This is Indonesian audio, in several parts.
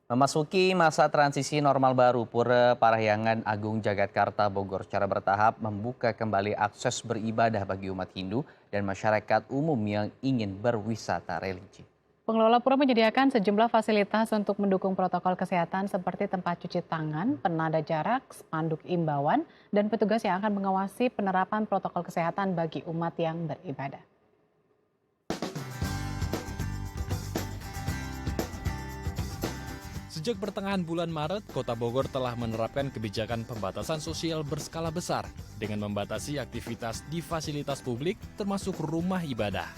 Memasuki masa transisi normal baru, Pura Parahyangan Agung Jagatkarta Bogor secara bertahap membuka kembali akses beribadah bagi umat Hindu dan masyarakat umum yang ingin berwisata religi. Pengelola pura menyediakan sejumlah fasilitas untuk mendukung protokol kesehatan seperti tempat cuci tangan, penanda jarak, spanduk imbauan, dan petugas yang akan mengawasi penerapan protokol kesehatan bagi umat yang beribadah. Sejak pertengahan bulan Maret, Kota Bogor telah menerapkan kebijakan pembatasan sosial berskala besar dengan membatasi aktivitas di fasilitas publik termasuk rumah ibadah.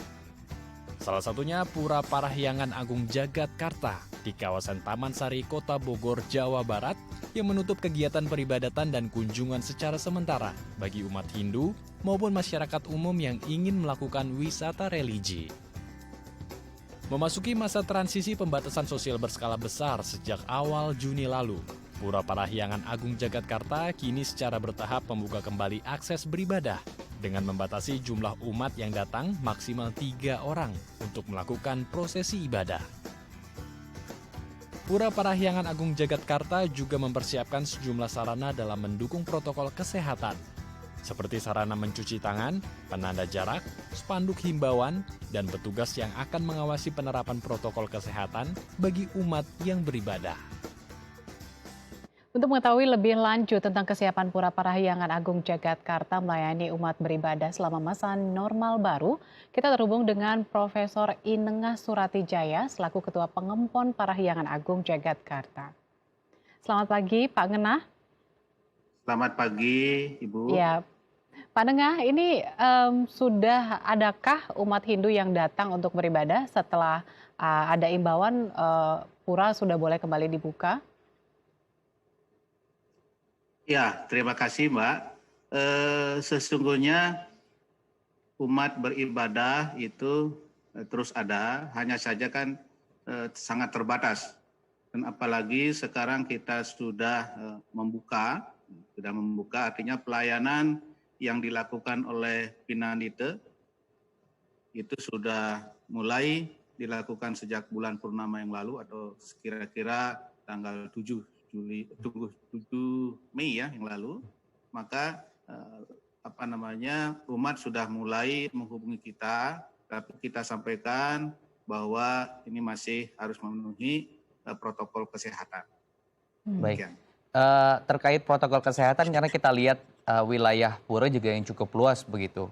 Salah satunya Pura Parahyangan Agung Jagatkarta di kawasan Taman Sari, Kota Bogor, Jawa Barat yang menutup kegiatan peribadatan dan kunjungan secara sementara bagi umat Hindu maupun masyarakat umum yang ingin melakukan wisata religi. Memasuki masa transisi pembatasan sosial berskala besar sejak awal Juni lalu, Pura Parahyangan Agung Jagatkarta kini secara bertahap membuka kembali akses beribadah dengan membatasi jumlah umat yang datang maksimal 3 orang untuk melakukan prosesi ibadah. Pura Parahyangan Agung Jagatkarta juga mempersiapkan sejumlah sarana dalam mendukung protokol kesehatan, seperti sarana mencuci tangan, penanda jarak, spanduk himbauan, dan petugas yang akan mengawasi penerapan protokol kesehatan bagi umat yang beribadah. Untuk mengetahui lebih lanjut tentang kesiapan Pura Parahyangan Agung Jagatkarta melayani umat beribadah selama masa normal baru, kita terhubung dengan Profesor Inengah Suratijaya selaku Ketua Pengempon Parahyangan Agung Jagatkarta. Selamat pagi, Pak Ngenah. Selamat pagi, Ibu. Ya, Pak Nengah, ini sudah adakah umat Hindu yang datang untuk beribadah setelah ada imbauan pura sudah boleh kembali dibuka? Ya, terima kasih, Mbak. Sesungguhnya umat beribadah itu terus ada, hanya saja kan sangat terbatas. Dan apalagi sekarang kita sudah membuka artinya pelayanan yang dilakukan oleh Pinanite itu sudah mulai dilakukan sejak bulan purnama yang lalu atau kira-kira tanggal 7 Mei ya yang lalu. Maka umat sudah mulai menghubungi kita, tapi kita sampaikan bahwa ini masih harus memenuhi protokol kesehatan. Baik. Terkait protokol kesehatan karena kita lihat wilayah Pura juga yang cukup luas begitu.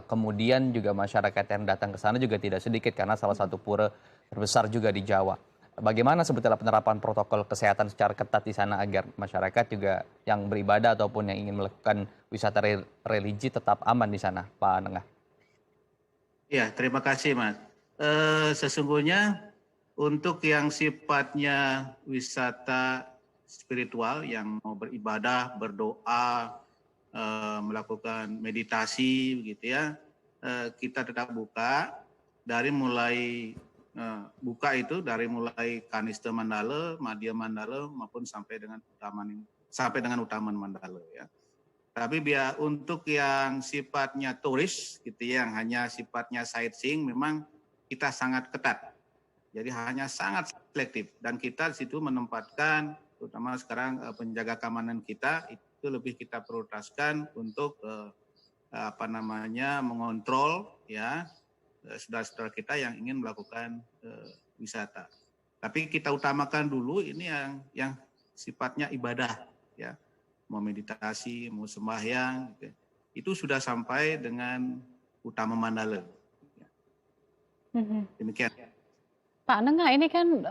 Kemudian juga masyarakat yang datang ke sana juga tidak sedikit karena salah satu pura terbesar juga di Jawa. Bagaimana sebetulnya penerapan protokol kesehatan secara ketat di sana agar masyarakat juga yang beribadah ataupun yang ingin melakukan wisata religi tetap aman di sana, Pak Nengah? Ya, terima kasih, Mas. Sesungguhnya untuk yang sifatnya wisata spiritual yang mau beribadah, berdoa, melakukan meditasi begitu ya, kita tetap buka dari mulai dari mulai Kanista Mandala, Madya Mandala maupun sampai dengan Utaman Mandala ya. Tapi untuk yang sifatnya turis gitu ya, yang hanya sifatnya sightseeing memang kita sangat ketat. Jadi hanya sangat selektif dan kita di situ menempatkan terutama sekarang penjaga keamanan kita itu lebih kita prioritaskan untuk mengontrol ya saudara-saudara kita yang ingin melakukan wisata. Tapi kita utamakan dulu ini yang sifatnya ibadah ya, mau meditasi, mau sembahyang, gitu. Itu sudah sampai dengan Utama Mandala. Ya. Demikian. Pak Nengah, ini kan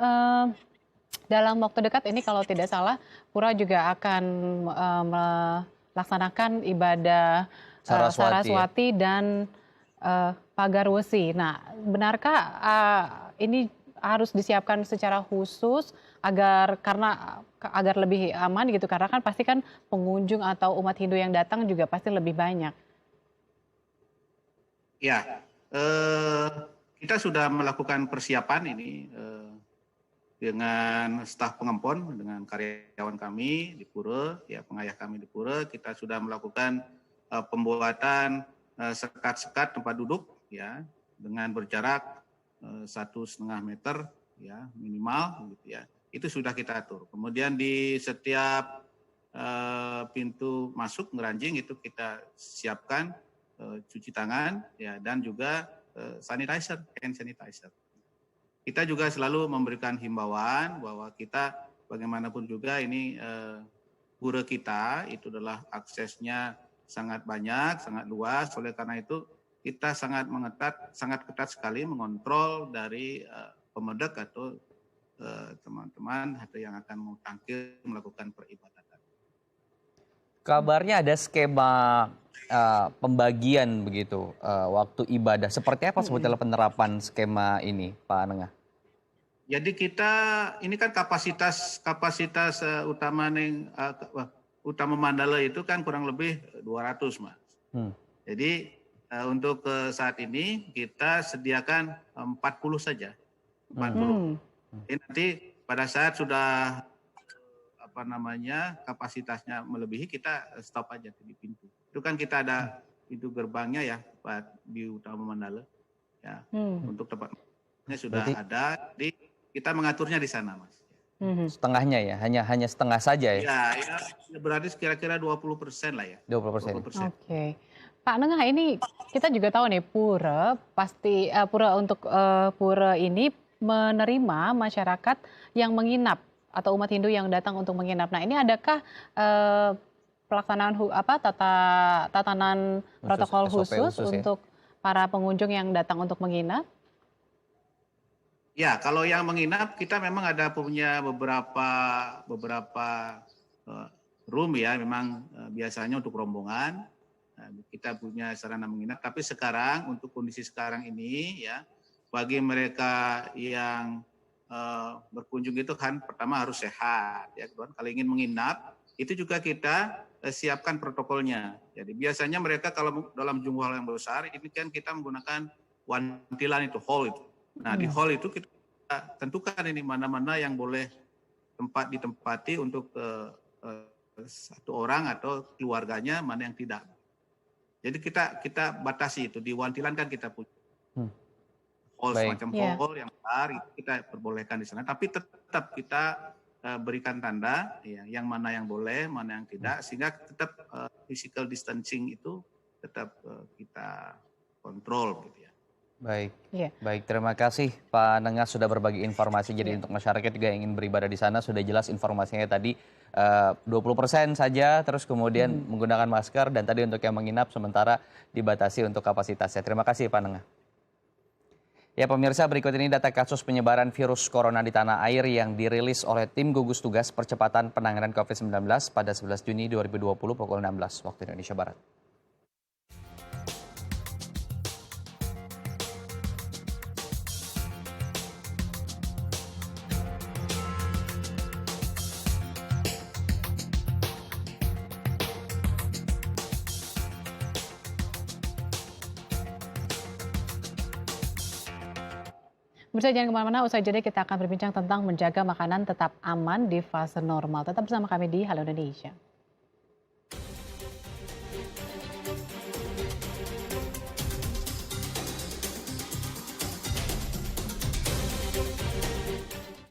dalam waktu dekat ini kalau tidak salah Pura juga akan melaksanakan ibadah Saraswati dan Pagar Wesi. Nah, benarkah ini harus disiapkan secara khusus agar lebih aman gitu? Karena kan pasti kan pengunjung atau umat Hindu yang datang juga pasti lebih banyak. Ya, kita sudah melakukan persiapan ini dengan staf pengempon, dengan karyawan kami di Pura, ya pengayah kami di Pura, kita sudah melakukan pembuatan sekat-sekat tempat duduk, ya dengan berjarak 1,5 meter, ya minimal, gitu ya. itu sudah kita atur. Kemudian di setiap pintu masuk ngeranjing itu kita siapkan cuci tangan ya, dan juga sanitizer, hand sanitizer. Kita juga selalu memberikan himbauan bahwa kita bagaimanapun juga ini pura kita itu adalah aksesnya sangat banyak, sangat luas. Oleh karena itu kita sangat ketat sekali mengontrol dari pemedek atau teman-teman atau yang akan mau tampil melakukan peribadatan. Kabarnya ada skema pembagian begitu waktu ibadah. Seperti apa sebetulnya penerapan skema ini, Pak Nengah? Jadi kita ini kan kapasitas utama Mandala itu kan kurang lebih 200, Mas. Jadi untuk saat ini kita sediakan 40 saja. 40. Jadi nanti pada saat sudah kapasitasnya melebihi, kita stop aja di pintu. Itu kan kita ada pintu gerbangnya ya, Pak, di Utama Mandala. Ya, untuk tempatnya sudah ada, jadi kita mengaturnya di sana, Mas. Setengahnya ya, hanya setengah saja ya? Ya berarti kira-kira 20% lah ya. 20%. Oke. Pak Nengah, ini kita juga tahu nih pura untuk pura ini menerima masyarakat yang menginap atau umat Hindu yang datang untuk menginap. Nah, ini adakah pelaksanaan tatanan protokol khusus untuk para pengunjung yang datang untuk menginap? Ya, kalau yang menginap kita memang ada punya beberapa room ya, memang biasanya untuk rombongan. Kita punya sarana menginap, tapi sekarang untuk kondisi sekarang ini ya, bagi mereka yang berkunjung itu kan pertama harus sehat ya, kalau ingin menginap itu juga kita siapkan protokolnya. Jadi biasanya mereka kalau dalam jumlah yang besar ini kan kita menggunakan wantilan itu, hall itu. Nah di hall itu kita tentukan ini mana-mana yang boleh ditempati untuk satu orang atau keluarganya, mana yang tidak. Jadi kita batasi itu, di wantilan kan kita punya hall, semacam hall yang besar, itu kita perbolehkan di sana. Tapi tetap kita berikan tanda ya, yang mana yang boleh, mana yang tidak, sehingga tetap physical distancing itu tetap kita kontrol gitu ya. Baik, terima kasih Pak Nengah sudah berbagi informasi. Jadi untuk masyarakat juga yang ingin beribadah di sana sudah jelas informasinya tadi 20% saja, terus kemudian menggunakan masker, dan tadi untuk yang menginap sementara dibatasi untuk kapasitasnya. Terima kasih Pak Nengah. Ya pemirsa, berikut ini data kasus penyebaran virus corona di tanah air yang dirilis oleh tim gugus tugas percepatan penanganan COVID-19 pada 11 Juni 2020 pukul 16 waktu Indonesia Barat. Pemirsa jangan kemana-mana, usai jeda kita akan berbincang tentang menjaga makanan tetap aman di fase normal. Tetap bersama kami di Halo Indonesia.